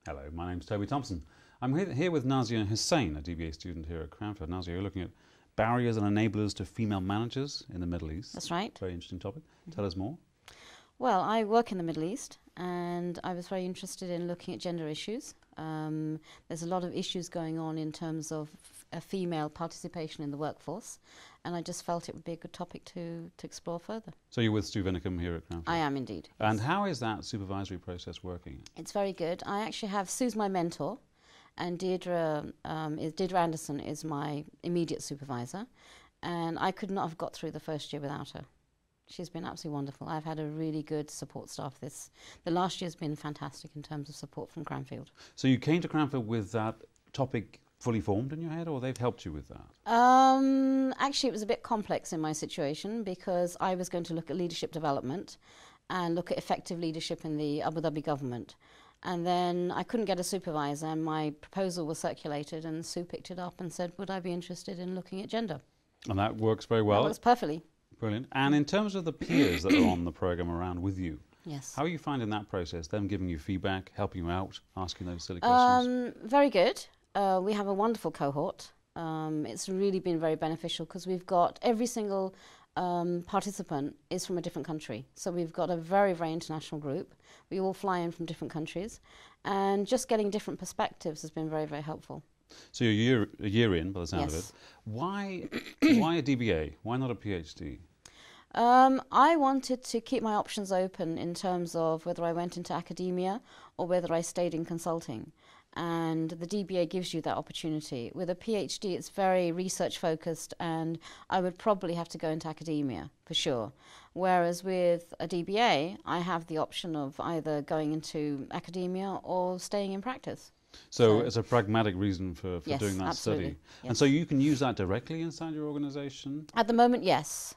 Hello, my name's Toby Thompson. I'm here with Nazia Hussain, a DBA student here at Cranfield. Nazia, you're looking at barriers and enablers to female managers in the Middle East. That's right. Very interesting topic. Tell us more. Well, I work in the Middle East and I was very interested in looking at gender issues. There's a lot of issues going on in terms of female participation in the workforce, and I just felt it would be a good topic to explore further. So you're with Stu Vinicum here at Cranfield? I am indeed. And yes. how is that supervisory process working? It's very good. I actually have Sue's my mentor, and Deirdre Anderson is my immediate supervisor, and I could not have got through the first year without her. She's been absolutely wonderful. I've had a really good support staff. The last year's been fantastic in terms of support from Cranfield. So you came to Cranfield with that topic fully formed in your head, or they've helped you with that? Actually, it was a bit complex in my situation because I was going to look at leadership development and look at effective leadership in the Abu Dhabi government. And then I couldn't get a supervisor, and my proposal was circulated, and Sue picked it up and said, would I be interested in looking at gender? And that works very well? That works perfectly. Brilliant. And in terms of the peers that are on the programme around with you, yes, how are you finding that process, them giving you feedback, helping you out, asking those silly questions? Very good. We have a wonderful cohort. It's really been very beneficial because we've got every single participant is from a different country. So we've got a very, very international group. We all fly in from different countries, and just getting different perspectives has been very, very helpful. So you're a year in, by the sound yes. of it. Why a DBA? Why not a PhD? I wanted to keep my options open in terms of whether I went into academia or whether I stayed in consulting. And the DBA gives you that opportunity. With a PhD, it's very research focused, and I would probably have to go into academia for sure. Whereas with a DBA, I have the option of either going into academia or staying in practice. So it's a pragmatic reason for yes, doing that absolutely. study. Yes. And so you can use that directly inside your organisation? At the moment, yes.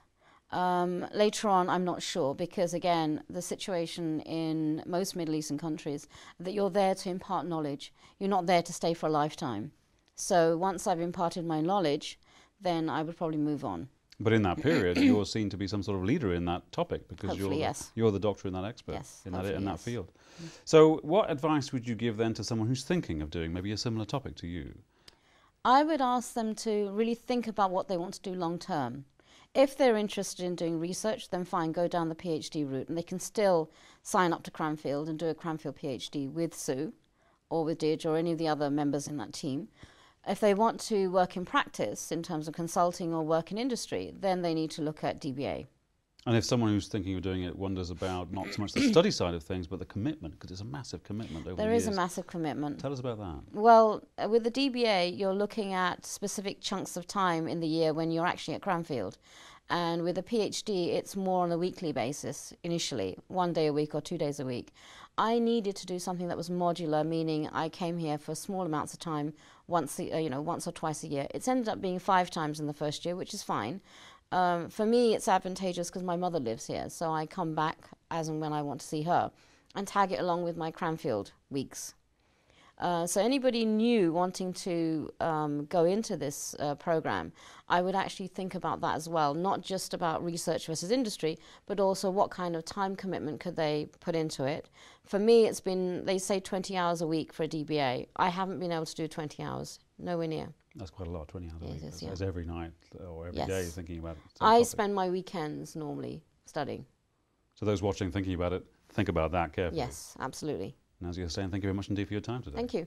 Later on, I'm not sure, because again, the situation in most Middle Eastern countries, that you're there to impart knowledge. You're not there to stay for a lifetime. So once I've imparted my knowledge, then I would probably move on. But in that period, you're seen to be some sort of leader in that topic, because you're the doctor and that expert yes, in that yes. field. So what advice would you give then to someone who's thinking of doing maybe a similar topic to you? I would ask them to really think about what they want to do long term. If they're interested in doing research, then fine, go down the PhD route, and they can still sign up to Cranfield and do a Cranfield PhD with Sue or with Deirdre or any of the other members in that team. If they want to work in practice in terms of consulting or work in industry, then they need to look at DBA. And if someone who's thinking of doing it wonders about not so much the study side of things, but the commitment, because it's a massive commitment over the years. There is a massive commitment. Tell us about that. Well, with the DBA, you're looking at specific chunks of time in the year when you're actually at Cranfield. And with a PhD, it's more on a weekly basis initially, 1 day a week or 2 days a week. I needed to do something that was modular, meaning I came here for small amounts of time, once or twice a year. It's ended up being 5 times in the first year, which is fine. For me, it's advantageous because my mother lives here, so I come back as and when I want to see her and tag it along with my Cranfield weeks. So anybody new wanting to go into this program, I would actually think about that as well, not just about research versus industry, but also what kind of time commitment could they put into it. For me, it's been, they say 20 hours a week for a DBA. I haven't been able to do 20 hours, nowhere near. That's quite a lot, 20 hours a week. Yes, That's every night or every yes. day thinking about it. I spend my weekends normally studying. So those watching, thinking about it, think about that carefully. Yes, absolutely. Nazia Hussain, thank you very much indeed for your time today. Thank you.